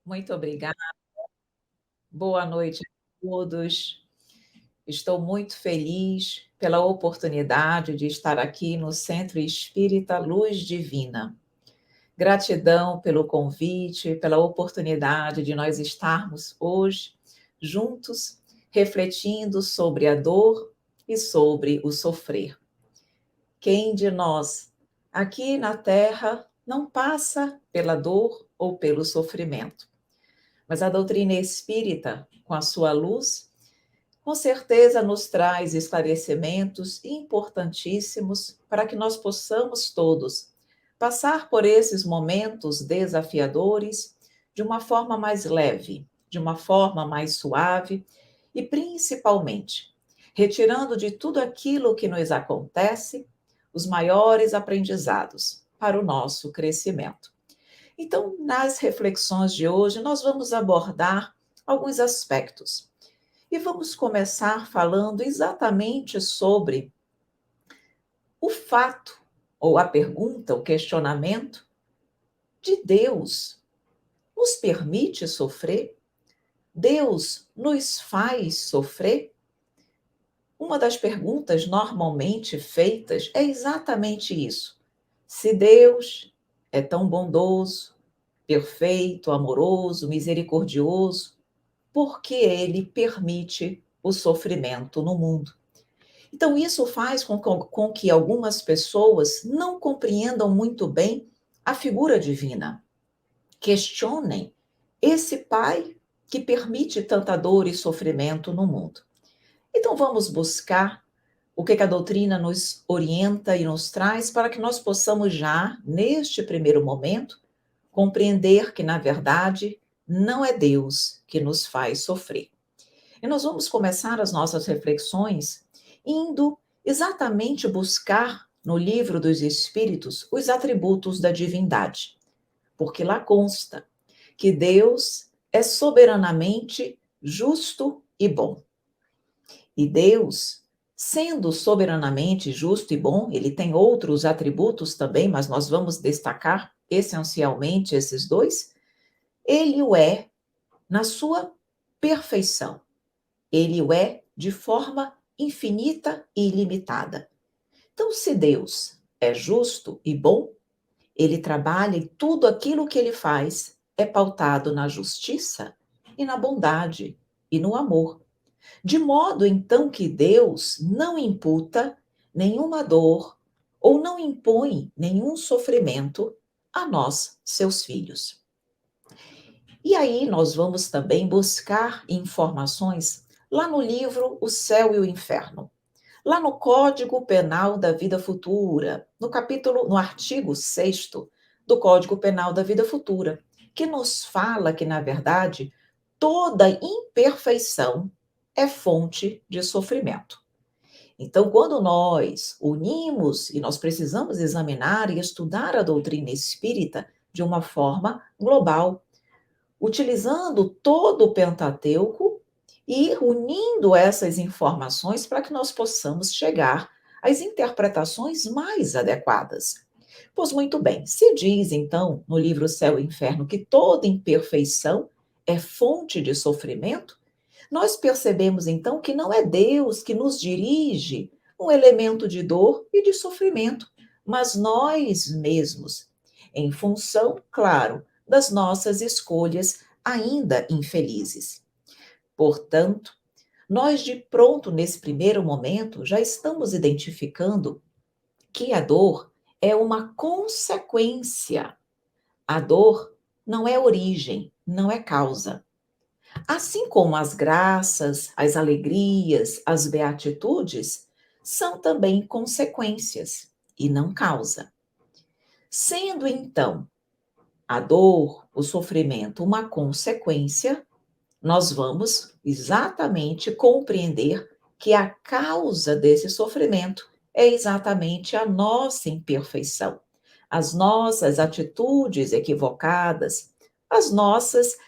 Muito obrigada. Boa noite a todos. Estou muito feliz pela oportunidade de estar aqui no Centro Espírita Luz Divina. Gratidão pelo convite, pela oportunidade de nós estarmos hoje juntos, refletindo sobre a dor e sobre o sofrer. Quem de nós, aqui na Terra, não passa pela dor ou pelo sofrimento? Mas a doutrina espírita, com a sua luz, com certeza nos traz esclarecimentos importantíssimos para que nós possamos todos passar por esses momentos desafiadores de uma forma mais leve, de uma forma mais suave e, principalmente, retirando de tudo aquilo que nos acontece os maiores aprendizados para o nosso crescimento. Então, nas reflexões de hoje, nós vamos abordar alguns aspectos. E vamos começar falando exatamente sobre o fato, ou a pergunta, o questionamento de Deus. Nos permite sofrer? Deus nos faz sofrer? Uma das perguntas normalmente feitas é exatamente isso. Se Deus é tão bondoso, perfeito, amoroso, misericordioso, por que ele permite o sofrimento no mundo? Então, isso faz com que algumas pessoas não compreendam muito bem a figura divina, questionem esse Pai que permite tanta dor e sofrimento no mundo. Então, vamos buscar o que a doutrina nos orienta e nos traz para que nós possamos já, neste primeiro momento, compreender que, na verdade, não é Deus que nos faz sofrer. E nós vamos começar as nossas reflexões indo exatamente buscar no livro dos Espíritos os atributos da divindade, porque lá consta que Deus é soberanamente justo e bom. E Deus, sendo soberanamente justo e bom, ele tem outros atributos também, mas nós vamos destacar essencialmente esses dois. Ele o é na sua perfeição. Ele o é de forma infinita e ilimitada. Então, se Deus é justo e bom, ele trabalha e tudo aquilo que ele faz é pautado na justiça e na bondade e no amor. De modo, então, que Deus não imputa nenhuma dor ou não impõe nenhum sofrimento a nós, seus filhos. E aí nós vamos também buscar informações lá no livro O Céu e o Inferno, lá no Código Penal da Vida Futura, no artigo 6º do Código Penal da Vida Futura, que nos fala que, na verdade, toda imperfeição é fonte de sofrimento. Então, quando nós unimos e nós precisamos examinar e estudar a doutrina espírita de uma forma global, utilizando todo o Pentateuco e unindo essas informações para que nós possamos chegar às interpretações mais adequadas. Pois muito bem, se diz então no livro Céu e Inferno que toda imperfeição é fonte de sofrimento, nós percebemos então que não é Deus que nos dirige um elemento de dor e de sofrimento, mas nós mesmos, em função, claro, das nossas escolhas ainda infelizes. Portanto, nós de pronto, nesse primeiro momento, já estamos identificando que a dor é uma consequência. A dor não é origem, não é causa. Assim como as graças, as alegrias, as beatitudes são também consequências e não causa. Sendo então a dor, o sofrimento, uma consequência, nós vamos exatamente compreender que a causa desse sofrimento é exatamente a nossa imperfeição, as nossas atitudes equivocadas, as nossas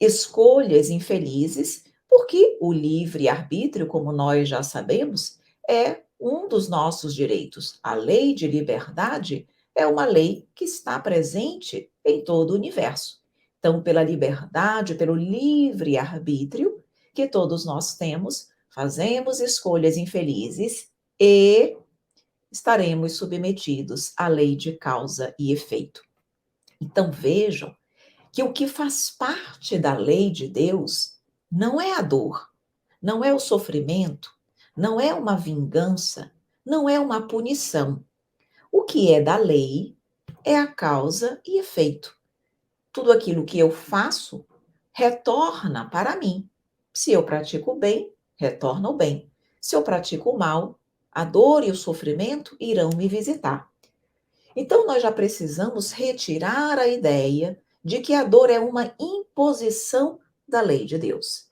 escolhas infelizes, porque o livre-arbítrio, como nós já sabemos, é um dos nossos direitos. A lei de liberdade é uma lei que está presente em todo o universo. Então, pela liberdade, pelo livre arbítrio que todos nós temos, fazemos escolhas infelizes e estaremos submetidos à lei de causa e efeito. Então, vejam que o que faz parte da lei de Deus não é a dor, não é o sofrimento, não é uma vingança, não é uma punição. O que é da lei é a causa e efeito. Tudo aquilo que eu faço retorna para mim. Se eu pratico o bem, retorna o bem. Se eu pratico o mal, a dor e o sofrimento irão me visitar. Então, nós já precisamos retirar a ideia de que a dor é uma imposição da lei de Deus.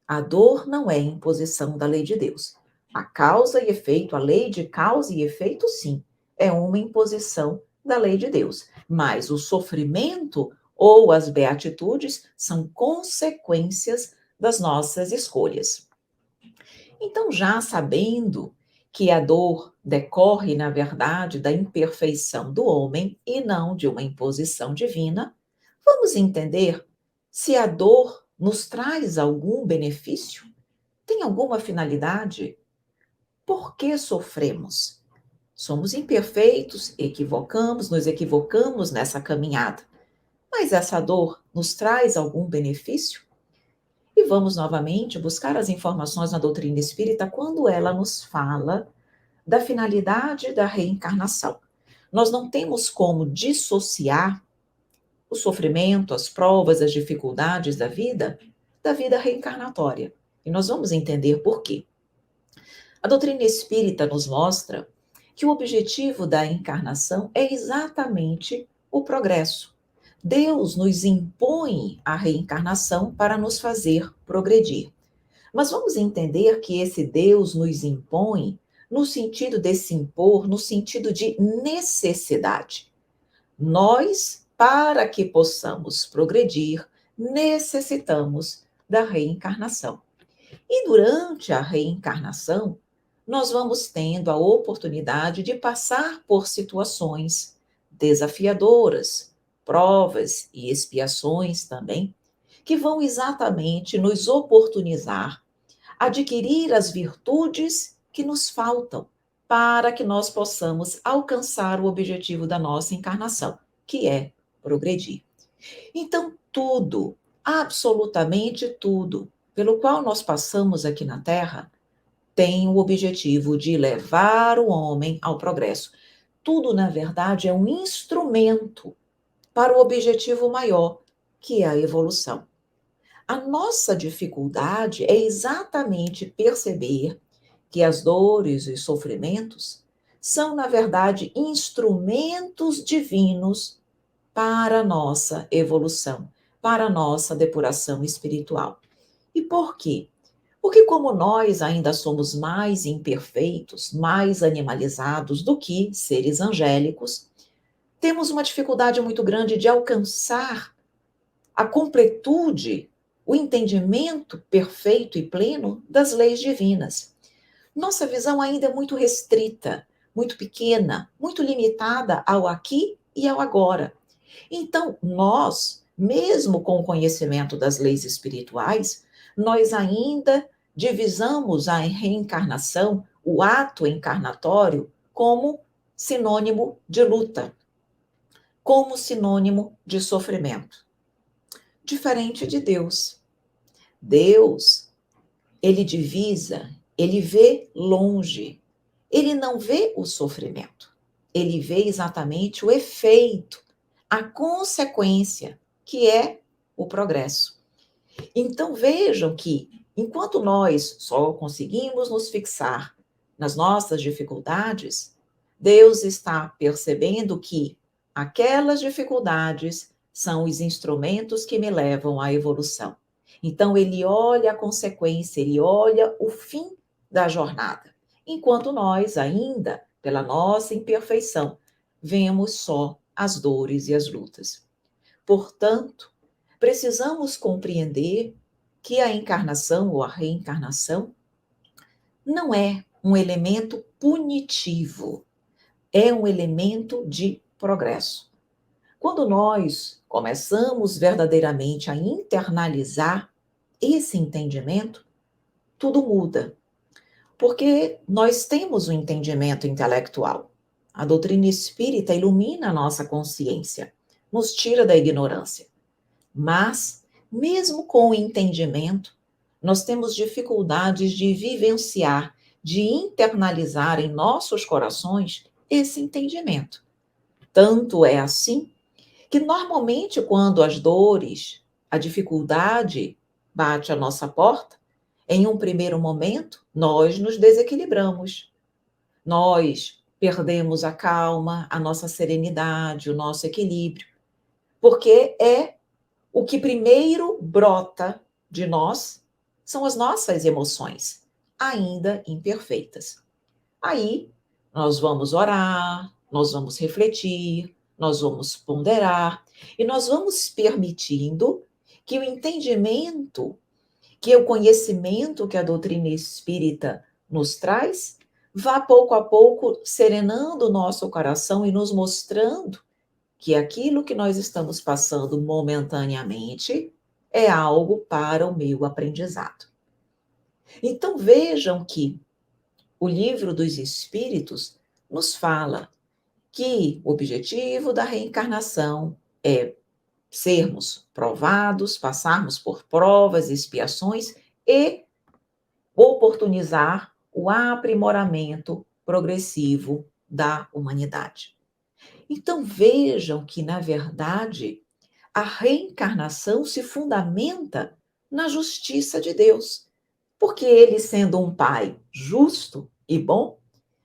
A dor não é imposição da lei de Deus. A causa e efeito, a lei de causa e efeito, sim, é uma imposição da lei de Deus. Mas o sofrimento ou as beatitudes são consequências das nossas escolhas. Então, já sabendo que a dor decorre, na verdade, da imperfeição do homem e não de uma imposição divina, vamos entender se a dor nos traz algum benefício? Tem alguma finalidade? Por que sofremos? Somos imperfeitos, nos equivocamos nessa caminhada. Mas essa dor nos traz algum benefício? E vamos novamente buscar as informações na doutrina espírita quando ela nos fala da finalidade da reencarnação. Nós não temos como dissociar o sofrimento, as provas, as dificuldades da vida reencarnatória. E nós vamos entender por quê. A doutrina espírita nos mostra que o objetivo da encarnação é exatamente o progresso. Deus nos impõe a reencarnação para nos fazer progredir. Mas vamos entender que esse Deus nos impõe no sentido desse impor, no sentido de necessidade. Nós, para que possamos progredir, necessitamos da reencarnação. E durante a reencarnação, nós vamos tendo a oportunidade de passar por situações desafiadoras, provas e expiações também, que vão exatamente nos oportunizar adquirir as virtudes que nos faltam para que nós possamos alcançar o objetivo da nossa encarnação, que é progredir. Então, tudo, absolutamente tudo, pelo qual nós passamos aqui na Terra, tem o objetivo de levar o homem ao progresso. Tudo, na verdade, é um instrumento para o objetivo maior, que é a evolução. A nossa dificuldade é exatamente perceber que as dores e sofrimentos são, na verdade, instrumentos divinos para a nossa evolução, para a nossa depuração espiritual. E por quê? Porque, como nós ainda somos mais imperfeitos, mais animalizados do que seres angélicos, temos uma dificuldade muito grande de alcançar a completude, o entendimento perfeito e pleno das leis divinas. Nossa visão ainda é muito restrita, muito pequena, muito limitada ao aqui e ao agora. Então, nós, mesmo com o conhecimento das leis espirituais, nós ainda divisamos a reencarnação, o ato encarnatório, como sinônimo de luta, como sinônimo de sofrimento. Diferente de Deus. Deus, ele divisa, ele vê longe. Ele não vê o sofrimento. Ele vê exatamente o efeito, a consequência, que é o progresso. Então vejam que, enquanto nós só conseguimos nos fixar nas nossas dificuldades, Deus está percebendo que aquelas dificuldades são os instrumentos que me levam à evolução. Então ele olha a consequência, ele olha o fim da jornada, enquanto nós ainda, pela nossa imperfeição, vemos só as dores e as lutas. Portanto, precisamos compreender que a encarnação ou a reencarnação não é um elemento punitivo, é um elemento de progresso. Quando nós começamos verdadeiramente a internalizar esse entendimento, tudo muda. Porque nós temos o entendimento intelectual. A doutrina espírita ilumina a nossa consciência, nos tira da ignorância. Mas, mesmo com o entendimento, nós temos dificuldades de vivenciar, de internalizar em nossos corações esse entendimento. Tanto é assim que, normalmente, quando as dores, a dificuldade bate à nossa porta, em um primeiro momento, nós nos desequilibramos. Nós perdemos a calma, a nossa serenidade, o nosso equilíbrio, porque é o que primeiro brota de nós são as nossas emoções, ainda imperfeitas. Aí nós vamos orar, nós vamos refletir, nós vamos ponderar e nós vamos permitindo que o entendimento, que o conhecimento que a doutrina espírita nos traz, vá pouco a pouco serenando o nosso coração e nos mostrando que aquilo que nós estamos passando momentaneamente é algo para o meu aprendizado. Então vejam que o livro dos Espíritos nos fala que o objetivo da reencarnação é sermos provados, passarmos por provas e expiações e oportunizar o aprimoramento progressivo da humanidade. Então vejam que, na verdade, a reencarnação se fundamenta na justiça de Deus, porque ele, sendo um pai justo e bom,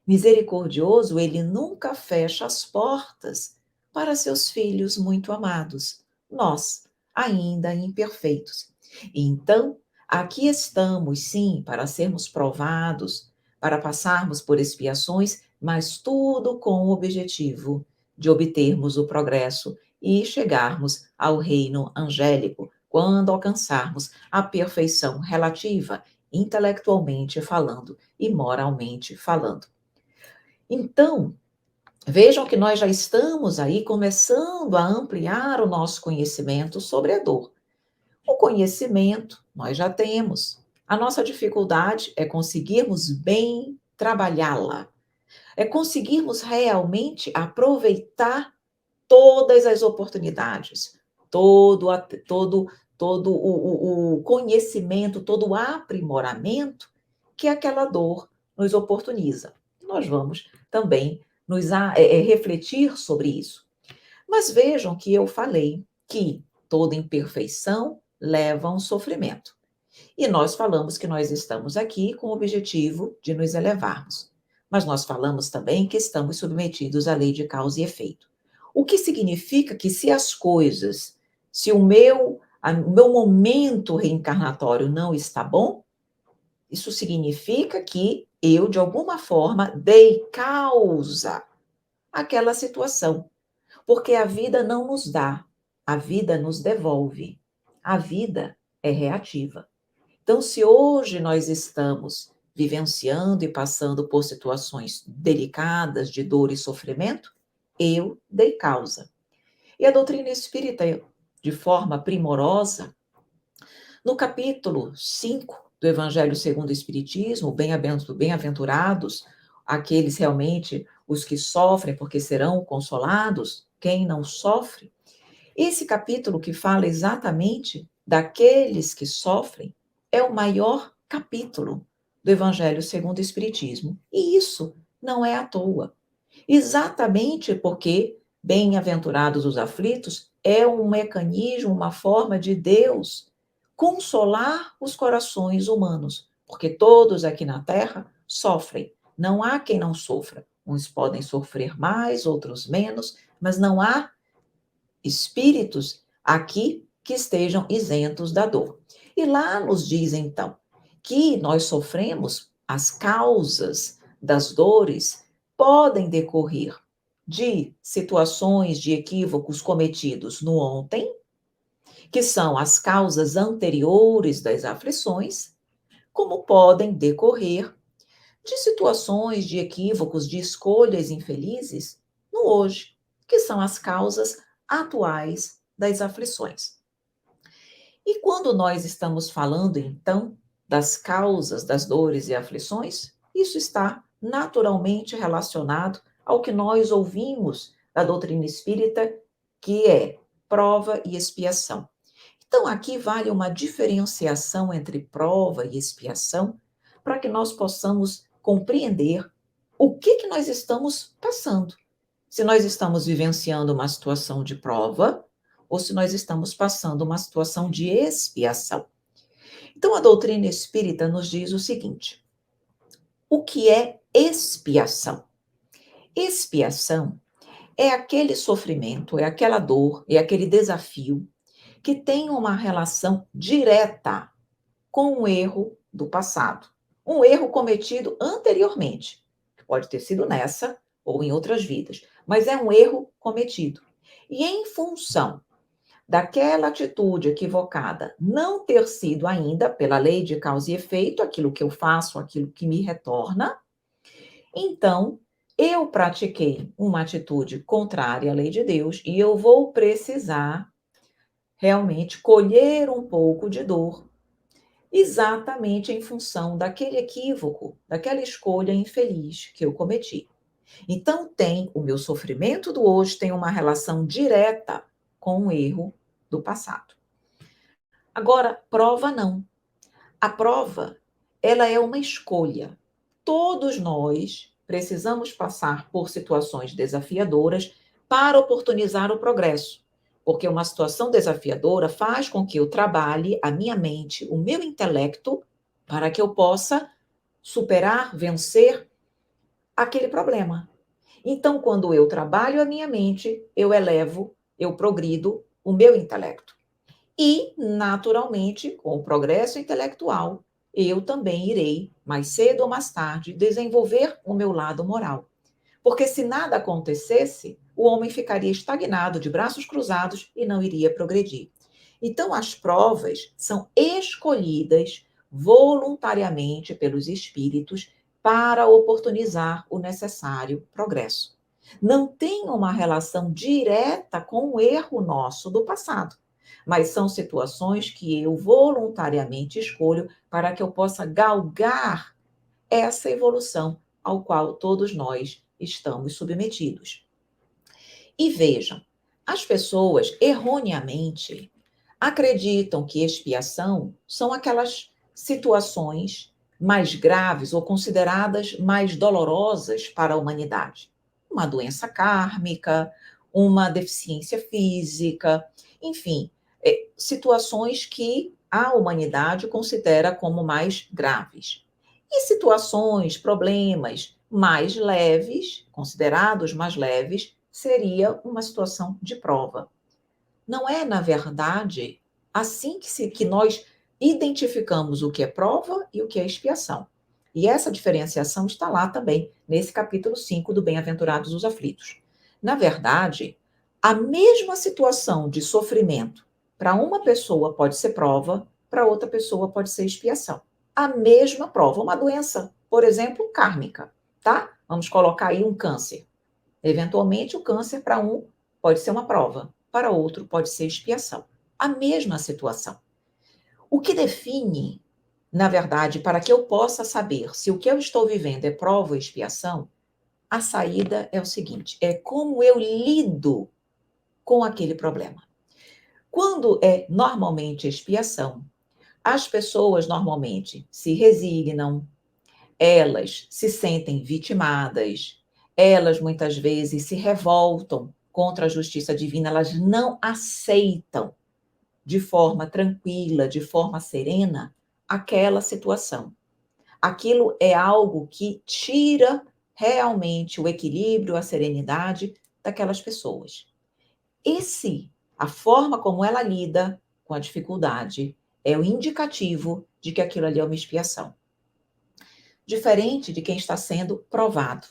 misericordioso, ele nunca fecha as portas para seus filhos muito amados, nós, ainda imperfeitos. Então, aqui estamos, sim, para sermos provados, para passarmos por expiações, mas tudo com o objetivo de obtermos o progresso e chegarmos ao reino angélico, quando alcançarmos a perfeição relativa, intelectualmente falando e moralmente falando. Então, vejam que nós já estamos aí começando a ampliar o nosso conhecimento sobre a dor. O conhecimento nós já temos. A nossa dificuldade é conseguirmos bem trabalhá-la, é conseguirmos realmente aproveitar todas as oportunidades, todo, todo o conhecimento, todo o aprimoramento que aquela dor nos oportuniza. Nós vamos também refletir sobre isso. Mas vejam que eu falei que toda imperfeição leva a um sofrimento. E nós falamos que nós estamos aqui com o objetivo de nos elevarmos. Mas nós falamos também que estamos submetidos à lei de causa e efeito. O que significa que se as coisas, se o meu momento reencarnatório não está bom, isso significa que eu, de alguma forma, dei causa àquela situação. Porque a vida não nos dá, a vida nos devolve. A vida é reativa. Então, se hoje nós estamos vivenciando e passando por situações delicadas de dor e sofrimento, eu dei causa. E a doutrina espírita, de forma primorosa, no capítulo 5 do Evangelho segundo o Espiritismo, bem-aventurados, aqueles realmente os que sofrem, porque serão consolados, quem não sofre. Esse capítulo que fala exatamente daqueles que sofrem é o maior capítulo do Evangelho segundo o Espiritismo. E isso não é à toa. Exatamente porque bem-aventurados os aflitos é um mecanismo, uma forma de Deus consolar os corações humanos, porque todos aqui na Terra sofrem. Não há quem não sofra. Uns podem sofrer mais, outros menos, mas não há espíritos aqui que estejam isentos da dor. E lá nos diz, então, que nós sofremos, as causas das dores podem decorrer de situações de equívocos cometidos no ontem, que são as causas anteriores das aflições, como podem decorrer de situações de equívocos, de escolhas infelizes no hoje, que são as causas atuais das aflições. E quando nós estamos falando, então, das causas das dores e aflições, isso está naturalmente relacionado ao que nós ouvimos da doutrina espírita, que é prova e expiação. Então, aqui vale uma diferenciação entre prova e expiação, para que nós possamos compreender o que nós estamos passando. Se nós estamos vivenciando uma situação de prova ou se nós estamos passando uma situação de expiação. Então, a doutrina espírita nos diz o seguinte: o que é expiação? Expiação é aquele sofrimento, é aquela dor, é aquele desafio que tem uma relação direta com um erro do passado. Um erro cometido anteriormente, que pode ter sido nessa ou em outras vidas, mas é um erro cometido. E em função daquela atitude equivocada não ter sido ainda, pela lei de causa e efeito, aquilo que eu faço, aquilo que me retorna, então eu pratiquei uma atitude contrária à lei de Deus e eu vou precisar realmente colher um pouco de dor, exatamente em função daquele equívoco, daquela escolha infeliz que eu cometi. Então, tem o meu sofrimento do hoje tem uma relação direta com o erro do passado. Agora, prova não. A prova, ela é uma escolha. Todos nós precisamos passar por situações desafiadoras para oportunizar o progresso, porque uma situação desafiadora faz com que eu trabalhe a minha mente, o meu intelecto, para que eu possa superar, vencer aquele problema. Então, quando eu trabalho a minha mente, eu elevo, eu progrido o meu intelecto. E, naturalmente, com o progresso intelectual, eu também irei, mais cedo ou mais tarde, desenvolver o meu lado moral. Porque se nada acontecesse, o homem ficaria estagnado, de braços cruzados e não iria progredir. Então, as provas são escolhidas voluntariamente pelos espíritos para oportunizar o necessário progresso. Não tem uma relação direta com o erro nosso do passado, mas são situações que eu voluntariamente escolho para que eu possa galgar essa evolução ao qual todos nós estamos submetidos. E vejam, as pessoas erroneamente acreditam que expiação são aquelas situações mais graves ou consideradas mais dolorosas para a humanidade. Uma doença kármica, uma deficiência física, enfim, situações que a humanidade considera como mais graves. E situações, problemas mais leves, considerados mais leves, seria uma situação de prova. Não é, na verdade, assim que nós identificamos o que é prova e o que é expiação. E essa diferenciação está lá também, nesse capítulo 5 do Bem-aventurados os aflitos. Na verdade, a mesma situação de sofrimento para uma pessoa pode ser prova, para outra pessoa pode ser expiação. A mesma prova, uma doença, por exemplo, kármica, tá? Vamos colocar aí um câncer. Eventualmente, o câncer para um pode ser uma prova, para outro pode ser expiação. A mesma situação. O que define, na verdade, para que eu possa saber se o que eu estou vivendo é prova ou expiação, a saída é o seguinte: é como eu lido com aquele problema. Quando é normalmente expiação, as pessoas normalmente se resignam, elas se sentem vitimadas, elas muitas vezes se revoltam contra a justiça divina, elas não aceitam de forma tranquila, de forma serena, aquela situação. Aquilo é algo que tira realmente o equilíbrio, a serenidade daquelas pessoas. A forma como ela lida com a dificuldade é o indicativo de que aquilo ali é uma expiação. Diferente de quem está sendo provado.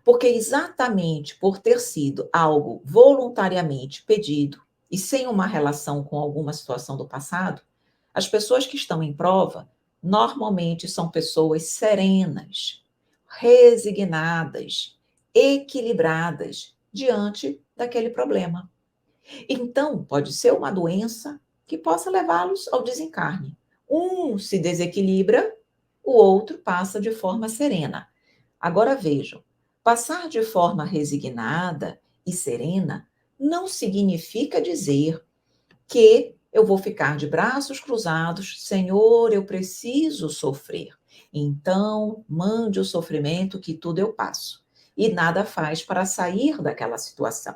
Porque exatamente por ter sido algo voluntariamente pedido e sem uma relação com alguma situação do passado, as pessoas que estão em prova normalmente são pessoas serenas, resignadas, equilibradas diante daquele problema. Então, pode ser uma doença que possa levá-los ao desencarne. Um se desequilibra, o outro passa de forma serena. Agora vejam, passar de forma resignada e serena não significa dizer que eu vou ficar de braços cruzados, Senhor, eu preciso sofrer. Então, mande o sofrimento que tudo eu passo. E nada faz para sair daquela situação.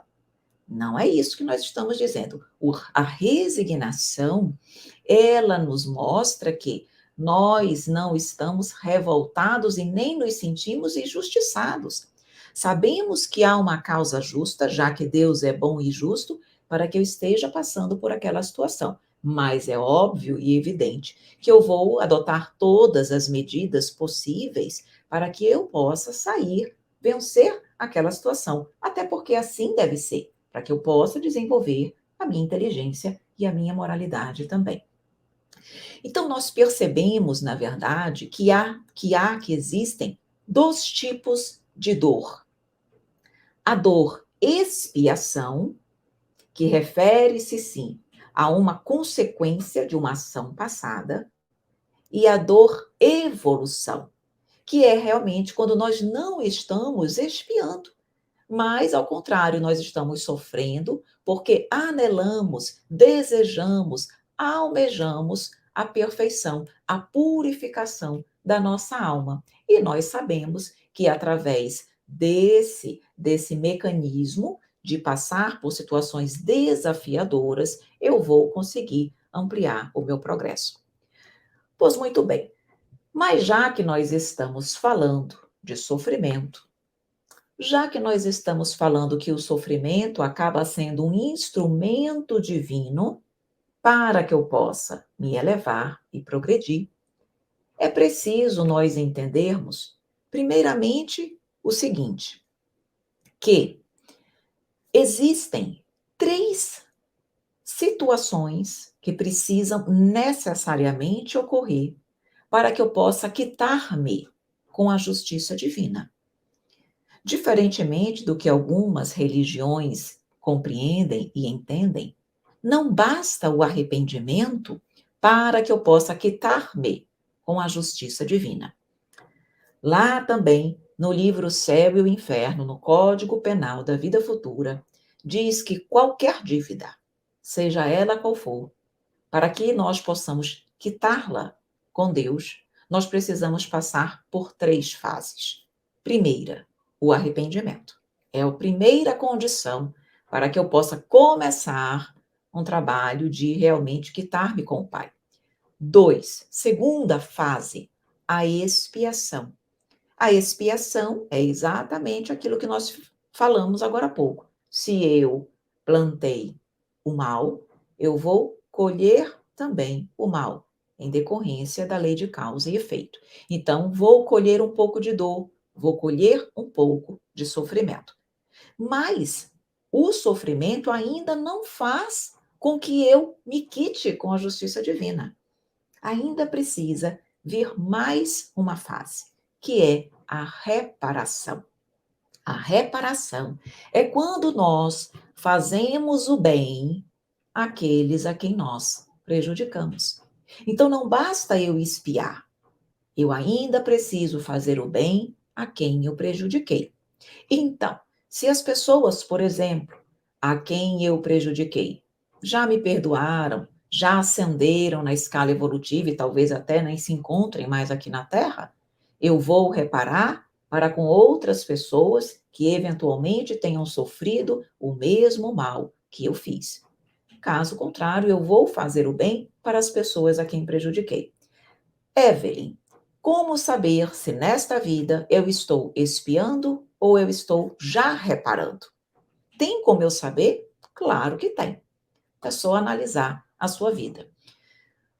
Não é isso que nós estamos dizendo. A resignação, ela nos mostra que nós não estamos revoltados e nem nos sentimos injustiçados. Sabemos que há uma causa justa, já que Deus é bom e justo, para que eu esteja passando por aquela situação. Mas é óbvio e evidente que eu vou adotar todas as medidas possíveis para que eu possa sair, vencer aquela situação. Até porque assim deve ser, para que eu possa desenvolver a minha inteligência e a minha moralidade também. Então, nós percebemos, na verdade, que existem dois tipos de dor. A dor expiação, que refere-se, sim, a uma consequência de uma ação passada, e a dor evolução, que é realmente quando nós não estamos expiando, mas, ao contrário, nós estamos sofrendo porque anelamos, desejamos, almejamos a perfeição, a purificação da nossa alma. E nós sabemos que através desse mecanismo de passar por situações desafiadoras, eu vou conseguir ampliar o meu progresso. Pois muito bem, mas já que nós estamos falando de sofrimento, já que nós estamos falando que o sofrimento acaba sendo um instrumento divino para que eu possa me elevar e progredir, é preciso nós entendermos, primeiramente, o seguinte: que existem três situações que precisam necessariamente ocorrer para que eu possa quitar-me com a justiça divina. Diferentemente do que algumas religiões compreendem e entendem, não basta o arrependimento para que eu possa quitar-me com a justiça divina. Lá também, no livro Céu e o Inferno, no Código Penal da Vida Futura, diz que qualquer dívida, seja ela qual for, para que nós possamos quitá-la com Deus, nós precisamos passar por três fases. Primeira, o arrependimento. É a primeira condição para que eu possa começar um trabalho de realmente quitar-me com o Pai. Dois, segunda fase, a expiação. A expiação é exatamente aquilo que nós falamos agora há pouco. Se eu plantei o mal, eu vou colher também o mal, em decorrência da lei de causa e efeito. Então, vou colher um pouco de dor, vou colher um pouco de sofrimento. Mas o sofrimento ainda não faz com que eu me quite com a justiça divina. Ainda precisa vir mais uma fase, que é a reparação. A reparação é quando nós fazemos o bem àqueles a quem nós prejudicamos. Então não basta eu espiar, eu ainda preciso fazer o bem a quem eu prejudiquei. Então, se as pessoas, por exemplo, a quem eu prejudiquei, já me perdoaram, já ascenderam na escala evolutiva e talvez até nem se encontrem mais aqui na Terra, eu vou reparar para com outras pessoas que eventualmente tenham sofrido o mesmo mal que eu fiz. Caso contrário, eu vou fazer o bem para as pessoas a quem prejudiquei. Evelyn, como saber se nesta vida eu estou expiando ou eu estou já reparando? Tem como eu saber? Claro que tem. É só analisar a sua vida.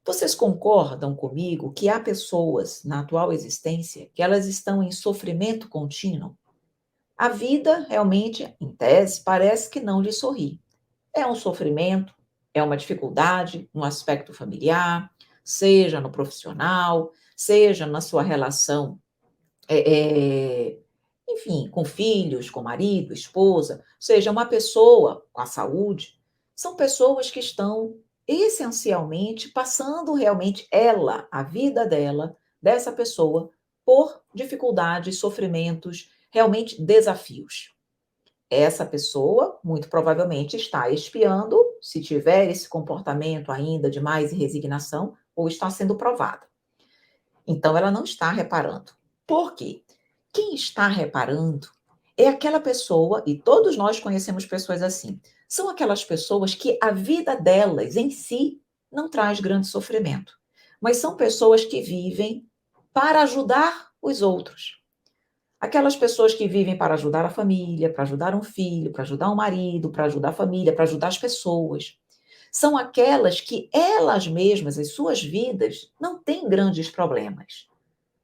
Vocês concordam comigo que há pessoas na atual existência que elas estão em sofrimento contínuo? A vida realmente, em tese, parece que não lhe sorri. É um sofrimento, é uma dificuldade no aspecto familiar, seja no profissional, seja na sua relação, enfim, com filhos, com marido, esposa, seja uma pessoa com a saúde. São pessoas que estão essencialmente passando realmente a vida dela, dessa pessoa, por dificuldades, sofrimentos, realmente desafios. Essa pessoa, muito provavelmente, está expiando, se tiver esse comportamento ainda de mais resignação, ou está sendo provada. Então, ela não está reparando. Por quê? Quem está reparando é aquela pessoa, e todos nós conhecemos pessoas assim, são aquelas pessoas que a vida delas em si não traz grande sofrimento, mas são pessoas que vivem para ajudar os outros. Aquelas pessoas que vivem para ajudar a família, para ajudar um filho, para ajudar um marido, para ajudar a família, para ajudar as pessoas. São aquelas que elas mesmas, as suas vidas, não têm grandes problemas,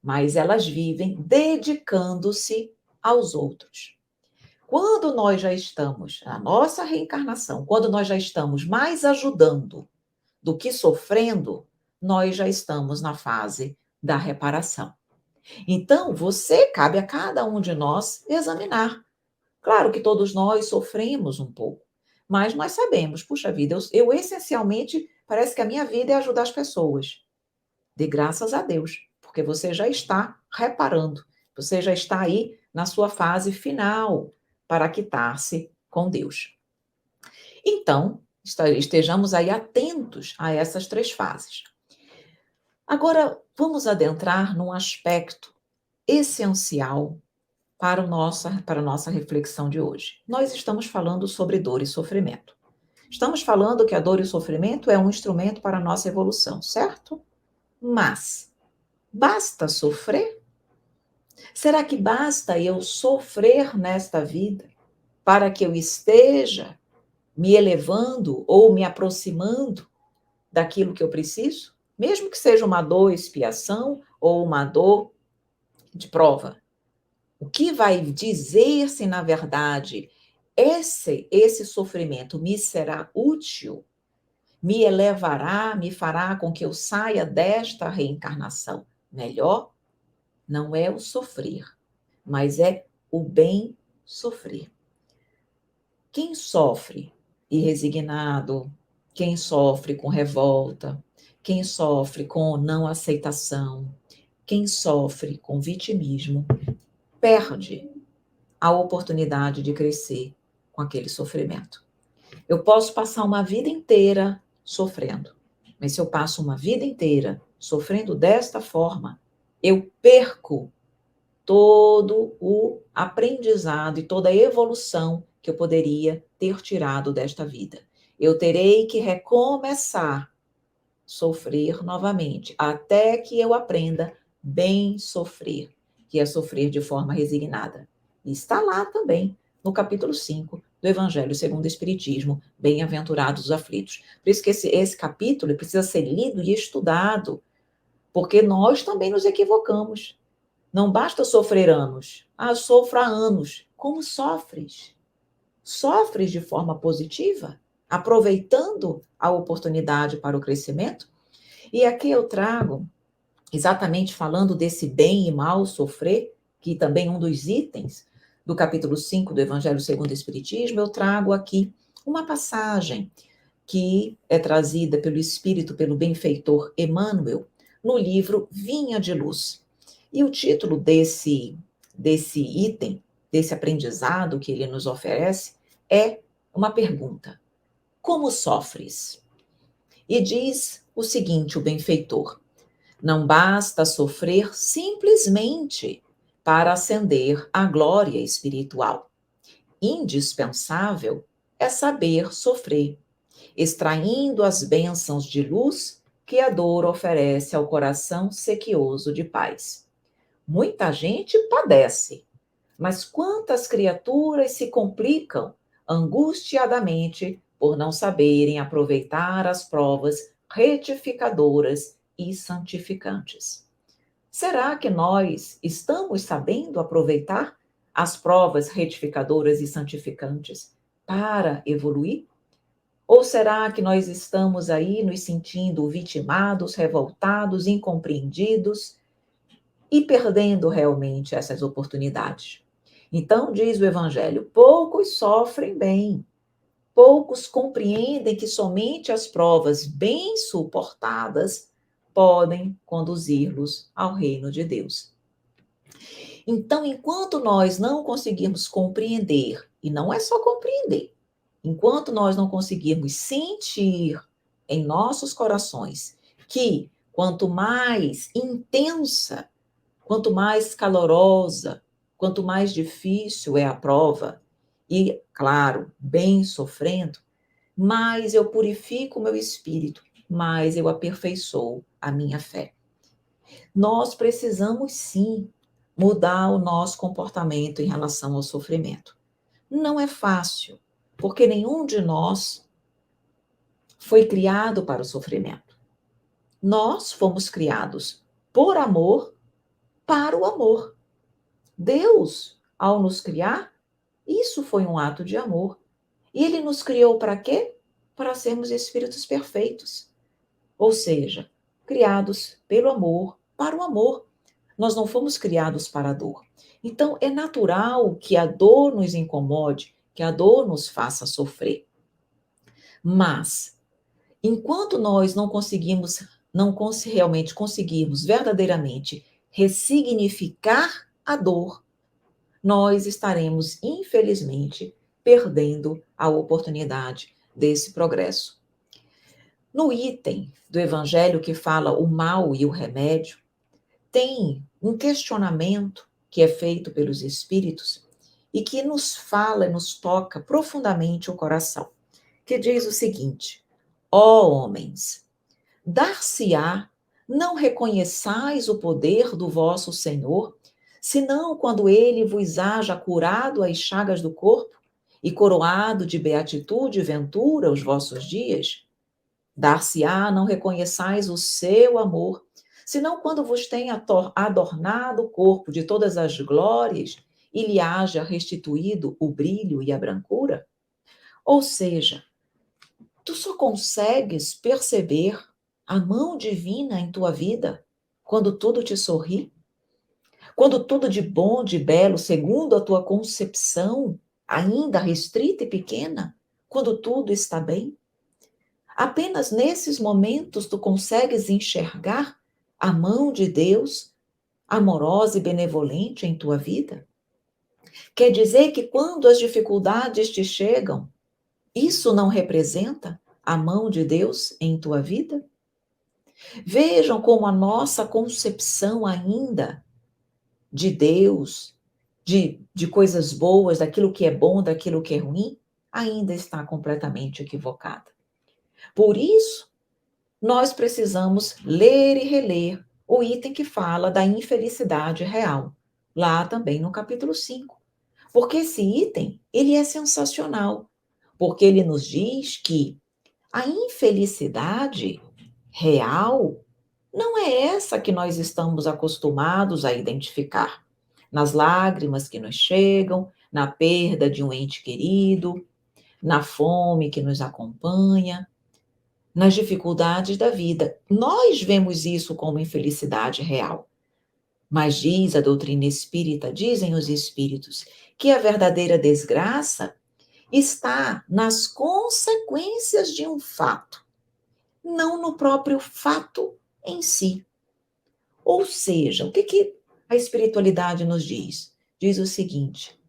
mas elas vivem dedicando-se aos outros. Quando nós já estamos na nossa reencarnação, quando nós já estamos mais ajudando do que sofrendo, nós já estamos na fase da reparação. Então, cabe a cada um de nós examinar. Claro que todos nós sofremos um pouco, mas nós sabemos, puxa vida, eu essencialmente, parece que a minha vida é ajudar as pessoas. Dê graças a Deus, porque você já está reparando, você já está aí na sua fase final para quitar-se com Deus. Então, estejamos aí atentos a essas três fases. Agora, vamos adentrar num aspecto essencial para a nossa reflexão de hoje. Nós estamos falando sobre dor e sofrimento. Estamos falando que a dor e o sofrimento é um instrumento para a nossa evolução, certo? Mas basta sofrer? Será que basta eu sofrer nesta vida para que eu esteja me elevando ou me aproximando daquilo que eu preciso? Mesmo que seja uma dor expiação ou uma dor de prova. O que vai dizer se, na verdade, esse sofrimento me será útil, me elevará, me fará com que eu saia desta reencarnação melhor? Não é o sofrer, mas é o bem sofrer. Quem sofre irresignado, quem sofre com revolta, quem sofre com não aceitação, quem sofre com vitimismo, perde a oportunidade de crescer com aquele sofrimento. Eu posso passar uma vida inteira sofrendo, mas se eu passo uma vida inteira sofrendo desta forma, eu perco todo o aprendizado e toda a evolução que eu poderia ter tirado desta vida. Eu terei que recomeçar, sofrer novamente, até que eu aprenda bem sofrer, que é sofrer de forma resignada. E está lá também, no capítulo 5 do Evangelho segundo o Espiritismo, Bem-aventurados os aflitos. Por isso que esse capítulo precisa ser lido e estudado, porque nós também nos equivocamos. Não basta sofrer anos. Ah, sofro há anos. Como sofres? Sofres de forma positiva? Aproveitando a oportunidade para o crescimento? E aqui eu trago, exatamente falando desse bem e mal sofrer, que também é um dos itens do capítulo 5 do Evangelho segundo o Espiritismo, eu trago aqui uma passagem que é trazida pelo Espírito, pelo benfeitor Emmanuel, no livro Vinha de Luz. E o título desse item, desse aprendizado que ele nos oferece, é uma pergunta: como sofres? E diz o seguinte, o benfeitor: não basta sofrer simplesmente para ascender à glória espiritual. Indispensável é saber sofrer, extraindo as bênçãos de luz que a dor oferece ao coração sequioso de paz. Muita gente padece, mas quantas criaturas se complicam angustiadamente por não saberem aproveitar as provas retificadoras e santificantes. Será que nós estamos sabendo aproveitar as provas retificadoras e santificantes para evoluir? Ou será que nós estamos aí nos sentindo vitimados, revoltados, incompreendidos e perdendo realmente essas oportunidades? Então, diz o Evangelho: poucos sofrem bem, poucos compreendem que somente as provas bem suportadas podem conduzi-los ao reino de Deus. Então, enquanto nós não conseguirmos compreender, e não é só compreender, enquanto nós não conseguirmos sentir em nossos corações que quanto mais intensa, quanto mais calorosa, quanto mais difícil é a prova, e, claro, bem sofrendo, mais eu purifico o meu espírito, mais eu aperfeiçoo a minha fé. Nós precisamos sim mudar o nosso comportamento em relação ao sofrimento. Não é fácil, porque nenhum de nós foi criado para o sofrimento. Nós fomos criados por amor, para o amor. Deus, ao nos criar, isso foi um ato de amor. E ele nos criou para quê? Para sermos espíritos perfeitos. Ou seja, criados pelo amor, para o amor. Nós não fomos criados para a dor. Então, é natural que a dor nos incomode, que a dor nos faça sofrer. Mas, enquanto nós não conseguimos, realmente conseguirmos verdadeiramente ressignificar a dor, nós estaremos, infelizmente, perdendo a oportunidade desse progresso. No item do Evangelho que fala o mal e o remédio, tem um questionamento que é feito pelos Espíritos e que nos fala, nos toca profundamente o coração, que diz o seguinte: ó homens, dar-se-á, não reconheçais o poder do vosso Senhor, senão quando ele vos haja curado as chagas do corpo e coroado de beatitude e ventura os vossos dias? Dar-se-á, não reconheçais o seu amor, senão quando vos tenha adornado o corpo de todas as glórias e lhe haja restituído o brilho e a brancura? Ou seja, tu só consegues perceber a mão divina em tua vida quando tudo te sorri? Quando tudo de bom, de belo, segundo a tua concepção, ainda restrita e pequena, quando tudo está bem? Apenas nesses momentos tu consegues enxergar a mão de Deus amorosa e benevolente em tua vida? Quer dizer que quando as dificuldades te chegam, isso não representa a mão de Deus em tua vida? Vejam como a nossa concepção ainda de Deus, de coisas boas, daquilo que é bom, daquilo que é ruim, ainda está completamente equivocada. Por isso, nós precisamos ler e reler o item que fala da infelicidade real, lá também no capítulo 5. Porque esse item, ele é sensacional, porque ele nos diz que a infelicidade real não é essa que nós estamos acostumados a identificar nas lágrimas que nos chegam, na perda de um ente querido, na fome que nos acompanha, nas dificuldades da vida. Nós vemos isso como infelicidade real. Mas diz a doutrina espírita, dizem os espíritos, que a verdadeira desgraça está nas consequências de um fato, não no próprio fato em si. Ou seja, o que a espiritualidade nos diz? Diz o seguinte: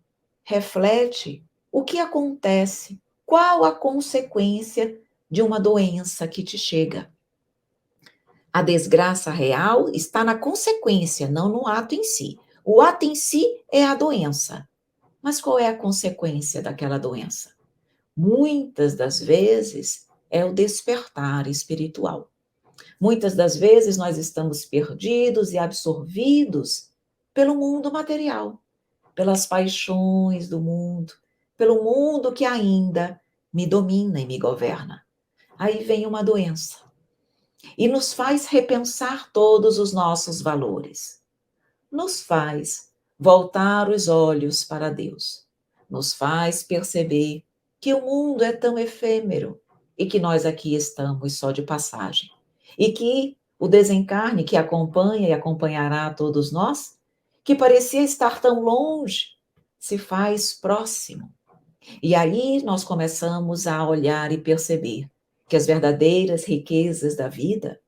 reflete o que acontece, qual a consequência de uma doença que te chega. A desgraça real está na consequência, não no ato em si. O ato em si é a doença. Mas qual é a consequência daquela doença? Muitas das vezes é o despertar espiritual. Muitas das vezes nós estamos perdidos e absorvidos pelo mundo material, pelas paixões do mundo, pelo mundo que ainda me domina e me governa. Aí vem uma doença e nos faz repensar todos os nossos valores. Nos faz voltar os olhos para Deus. Nos faz perceber que o mundo é tão efêmero e que nós aqui estamos só de passagem. E que o desencarne que acompanha e acompanhará a todos nós, que parecia estar tão longe, se faz próximo. E aí nós começamos a olhar e perceber que as verdadeiras riquezas da vida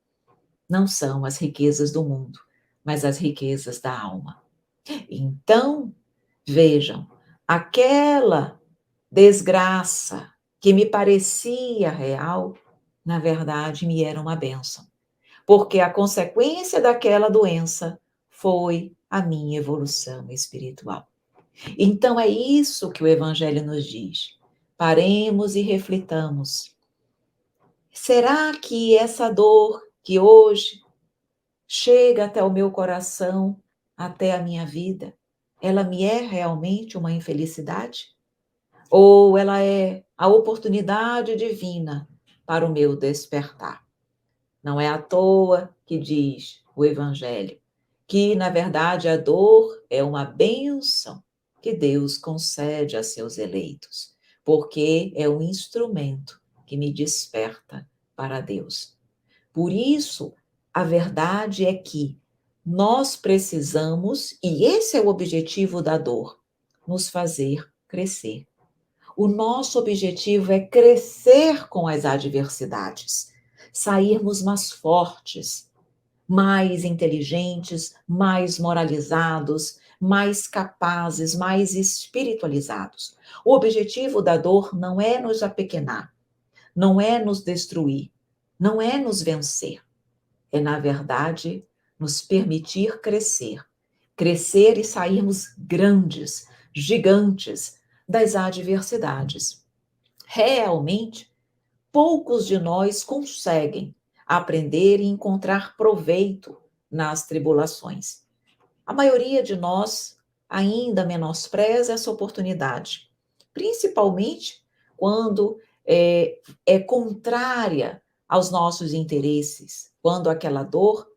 não são as riquezas do mundo, mas as riquezas da alma. Então, vejam, aquela desgraça que me parecia real, na verdade me era uma bênção, porque a consequência daquela doença foi a minha evolução espiritual. Então é isso que o Evangelho nos diz. Paremos e reflitamos. Será que essa dor que hoje chega até o meu coração, até a minha vida, ela me é realmente uma infelicidade? Ou ela é a oportunidade divina para o meu despertar? Não é à toa que diz o Evangelho que, na verdade, a dor é uma bênção que Deus concede a seus eleitos, porque é um instrumento que me desperta para Deus. Por isso, a verdade é que nós precisamos, e esse é o objetivo da dor, nos fazer crescer. O nosso objetivo é crescer com as adversidades, sairmos mais fortes, mais inteligentes, mais moralizados, mais capazes, mais espiritualizados. O objetivo da dor não é nos apequenar, não é nos destruir, não é nos vencer. É, na verdade, nos permitir crescer. Crescer e sairmos grandes, gigantes das adversidades. Realmente, poucos de nós conseguem aprender e encontrar proveito nas tribulações. A maioria de nós ainda menospreza essa oportunidade, principalmente quando é contrária aos nossos interesses, quando aquela dor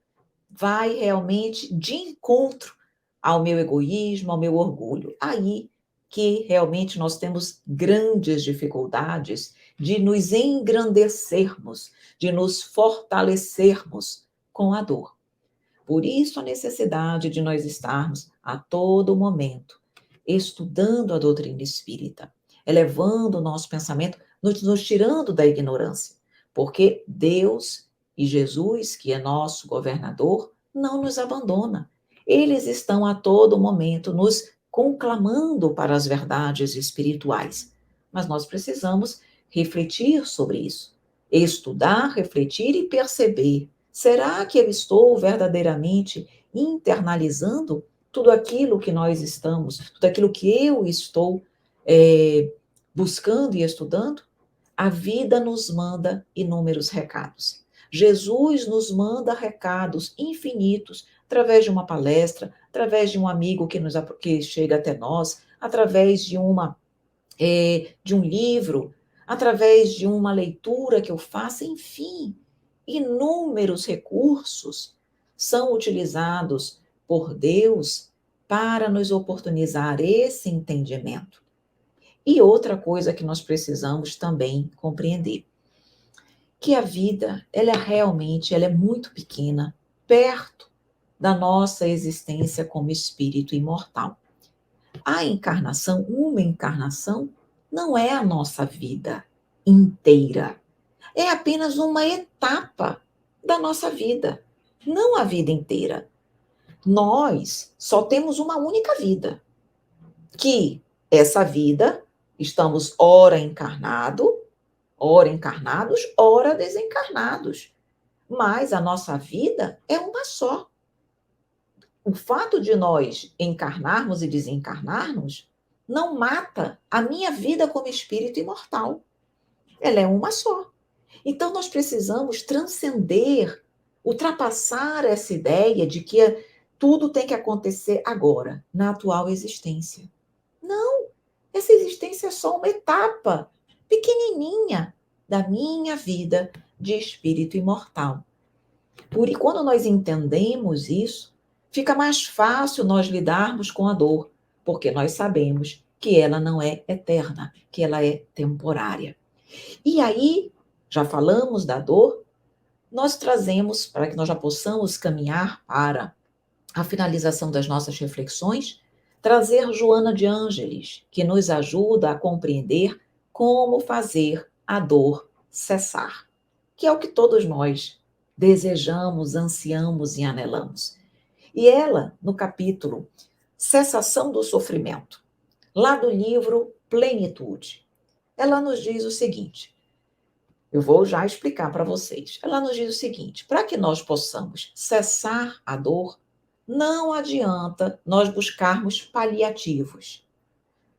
vai realmente de encontro ao meu egoísmo, ao meu orgulho. Aí que realmente nós temos grandes dificuldades de nos engrandecermos, de nos fortalecermos com a dor. Por isso a necessidade de nós estarmos a todo momento estudando a doutrina espírita, elevando o nosso pensamento, nos tirando da ignorância, porque Deus e Jesus, que é nosso governador, não nos abandona. Eles estão a todo momento nos conclamando para as verdades espirituais. Mas nós precisamos refletir sobre isso, estudar, refletir e perceber. Será que eu estou verdadeiramente internalizando tudo aquilo que nós estamos, tudo aquilo que eu estou buscando e estudando? A vida nos manda inúmeros recados. Jesus nos manda recados infinitos, através de uma palestra, através de um amigo que chega até nós, através de um livro, através de uma leitura que eu faça, enfim, inúmeros recursos são utilizados por Deus para nos oportunizar esse entendimento. E outra coisa que nós precisamos também compreender, que a vida, ela é muito pequena, perto da nossa existência como espírito imortal. A encarnação, uma encarnação, não é a nossa vida inteira. É apenas uma etapa da nossa vida, não a vida inteira. Nós só temos uma única vida, que essa vida estamos ora encarnados, ora desencarnados. Mas a nossa vida é uma só. O fato de nós encarnarmos e desencarnarmos não mata a minha vida como espírito imortal. Ela é uma só. Então nós precisamos transcender, ultrapassar essa ideia de que tudo tem que acontecer agora, na atual existência. Não, essa existência é só uma etapa pequenininha da minha vida de espírito imortal. E quando nós entendemos isso, fica mais fácil nós lidarmos com a dor, porque nós sabemos que ela não é eterna, que ela é temporária. E aí, já falamos da dor, nós trazemos, para que nós já possamos caminhar para a finalização das nossas reflexões, trazer Joana de Ângeles, que nos ajuda a compreender como fazer a dor cessar, que é o que todos nós desejamos, ansiamos e anelamos. E ela, no capítulo Cessação do Sofrimento, lá do livro Plenitude, ela nos diz o seguinte, eu vou já explicar para vocês. Ela nos diz o seguinte, para que nós possamos cessar a dor, não adianta nós buscarmos paliativos,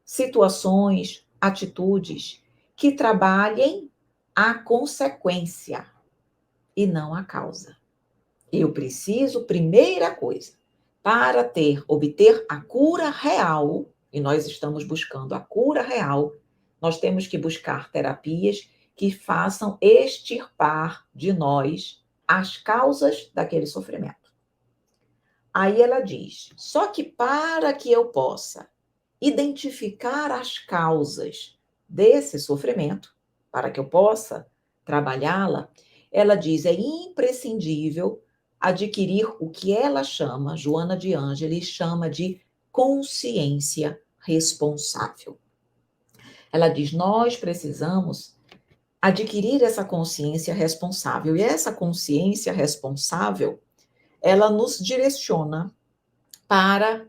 situações, atitudes que trabalhem a consequência e não a causa. Eu preciso, primeira coisa, para obter a cura real, e nós estamos buscando a cura real, nós temos que buscar terapias que façam extirpar de nós as causas daquele sofrimento. Aí ela diz, só que para que eu possa identificar as causas desse sofrimento, para que eu possa trabalhá-la, ela diz, é imprescindível adquirir o que ela chama, Joana de Ângeles chama de consciência responsável. Ela diz, nós precisamos adquirir essa consciência responsável. E essa consciência responsável, ela nos direciona para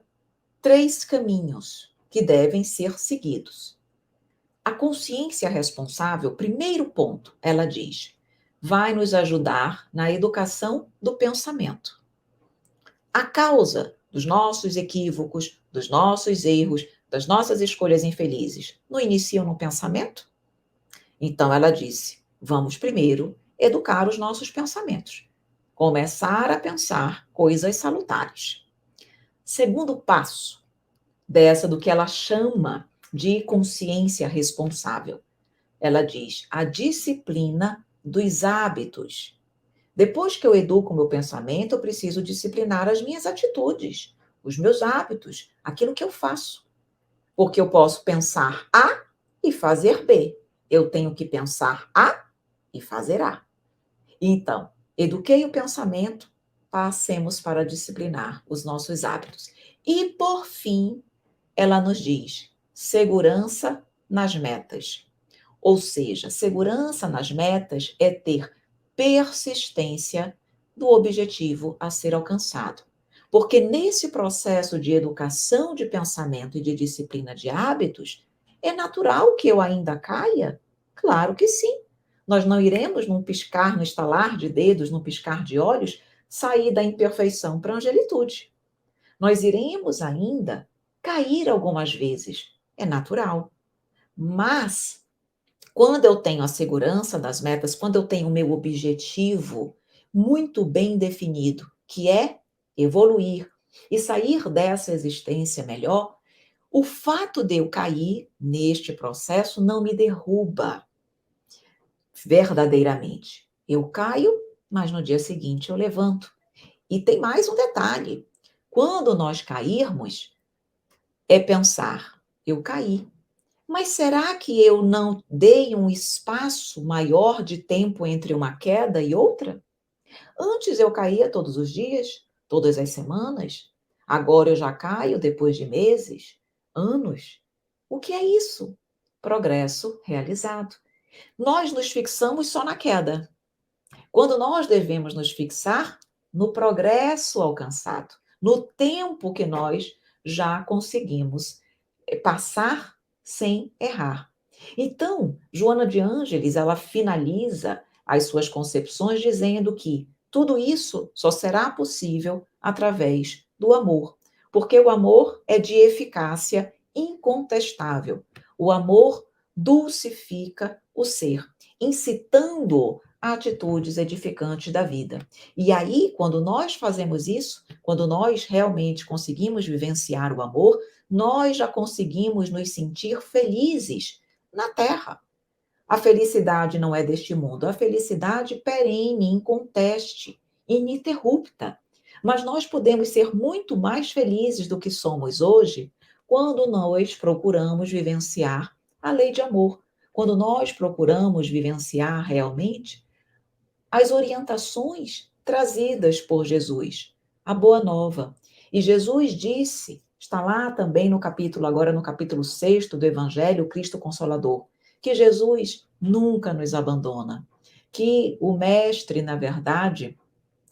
3 caminhos que devem ser seguidos. A consciência responsável, primeiro ponto, ela diz, vai nos ajudar na educação do pensamento. A causa dos nossos equívocos, dos nossos erros, das nossas escolhas infelizes, não iniciam no pensamento? Então ela disse, vamos primeiro educar os nossos pensamentos. Começar a pensar coisas salutares. Segundo passo do que ela chama de consciência responsável. Ela diz, a disciplina dos hábitos. Depois que eu educo o meu pensamento, eu preciso disciplinar as minhas atitudes, os meus hábitos, aquilo que eu faço. Porque eu posso pensar A e fazer B. Eu tenho que pensar A e fazer A. Então, eduquei o pensamento, passemos para disciplinar os nossos hábitos. E, por fim, ela nos diz, segurança nas metas. Ou seja, segurança nas metas é ter persistência do objetivo a ser alcançado. Porque nesse processo de educação de pensamento e de disciplina de hábitos, é natural que eu ainda caia? Claro que sim. Nós não iremos, num piscar, no estalar de dedos, num piscar de olhos, sair da imperfeição para a angelitude. Nós iremos ainda cair algumas vezes. É natural. Mas quando eu tenho a segurança das metas, quando eu tenho o meu objetivo muito bem definido, que é evoluir e sair dessa existência melhor, o fato de eu cair neste processo não me derruba verdadeiramente. Eu caio, mas no dia seguinte eu levanto. E tem mais um detalhe: quando nós cairmos, é pensar, eu caí. Mas será que eu não dei um espaço maior de tempo entre uma queda e outra? Antes eu caía todos os dias, todas as semanas. Agora eu já caio depois de meses, anos. O que é isso? Progresso realizado. Nós nos fixamos só na queda, quando nós devemos nos fixar no progresso alcançado, no tempo que nós já conseguimos passar sem errar. Então, Joana de Ângeles, ela finaliza as suas concepções dizendo que tudo isso só será possível através do amor, porque o amor é de eficácia incontestável. O amor dulcifica o ser, incitando a atitudes edificantes da vida. E aí, quando nós fazemos isso, quando nós realmente conseguimos vivenciar o amor, nós já conseguimos nos sentir felizes na Terra. A felicidade não é deste mundo, a felicidade perene, inconteste, ininterrupta. Mas nós podemos ser muito mais felizes do que somos hoje quando nós procuramos vivenciar a lei de amor, quando nós procuramos vivenciar realmente as orientações trazidas por Jesus, a boa nova. E Jesus disse, Está lá também no capítulo, agora no capítulo 6 do Evangelho, Cristo Consolador, que Jesus nunca nos abandona, que o Mestre, na verdade,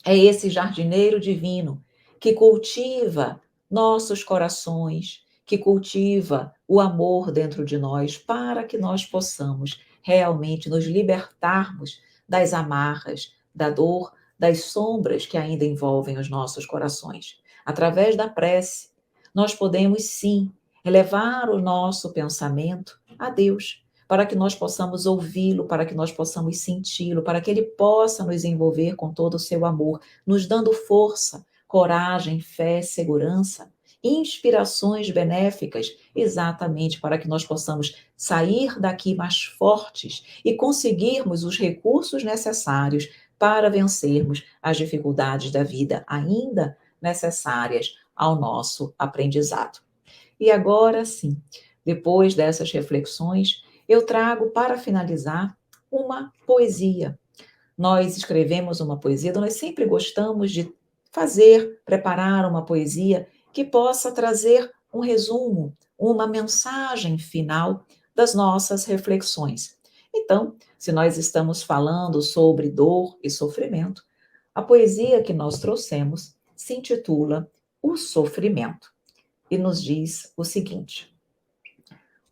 é esse jardineiro divino que cultiva nossos corações, que cultiva o amor dentro de nós, para que nós possamos realmente nos libertarmos das amarras, da dor, das sombras que ainda envolvem os nossos corações. Através da prece, nós podemos sim elevar o nosso pensamento a Deus, para que nós possamos ouvi-lo, para que nós possamos senti-lo, para que ele possa nos envolver com todo o seu amor, nos dando força, coragem, fé, segurança, inspirações benéficas, exatamente para que nós possamos sair daqui mais fortes e conseguirmos os recursos necessários para vencermos as dificuldades da vida ainda necessárias ao nosso aprendizado. E agora sim, depois dessas reflexões, eu trago para finalizar uma poesia. Nós escrevemos uma poesia, nós sempre gostamos de fazer, preparar uma poesia que possa trazer um resumo, uma mensagem final das nossas reflexões. Então, se nós estamos falando sobre dor e sofrimento, a poesia que nós trouxemos se intitula O Sofrimento e nos diz o seguinte: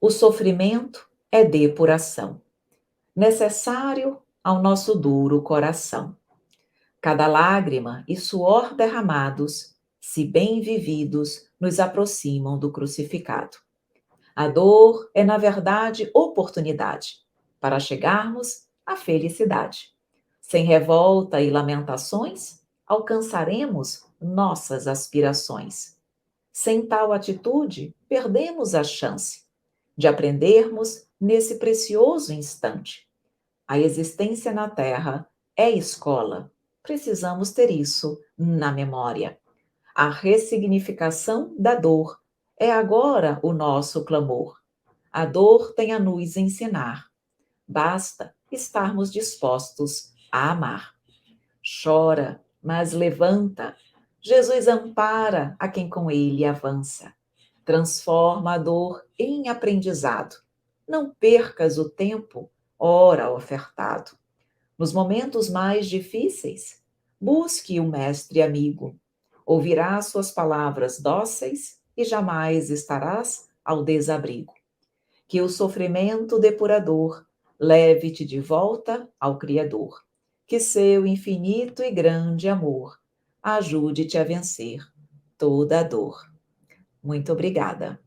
o sofrimento é depuração, necessário ao nosso duro coração. Cada lágrima e suor derramados, se bem vividos, nos aproximam do crucificado. A dor é, na verdade, oportunidade para chegarmos à felicidade. Sem revolta e lamentações, alcançaremos nossas aspirações. Sem tal atitude, perdemos a chance de aprendermos nesse precioso instante. A existência na Terra é escola. Precisamos ter isso na memória. A ressignificação da dor é agora o nosso clamor. A dor tem a nos ensinar. Basta estarmos dispostos a amar. Chora, mas levanta. Jesus ampara a quem com ele avança. Transforma a dor em aprendizado. Não percas o tempo, ora ofertado. Nos momentos mais difíceis, busque o mestre amigo. Ouvirás suas palavras dóceis e jamais estarás ao desabrigo. Que o sofrimento depurador leve-te de volta ao Criador. Que seu infinito e grande amor ajude-te a vencer toda a dor. Muito obrigada.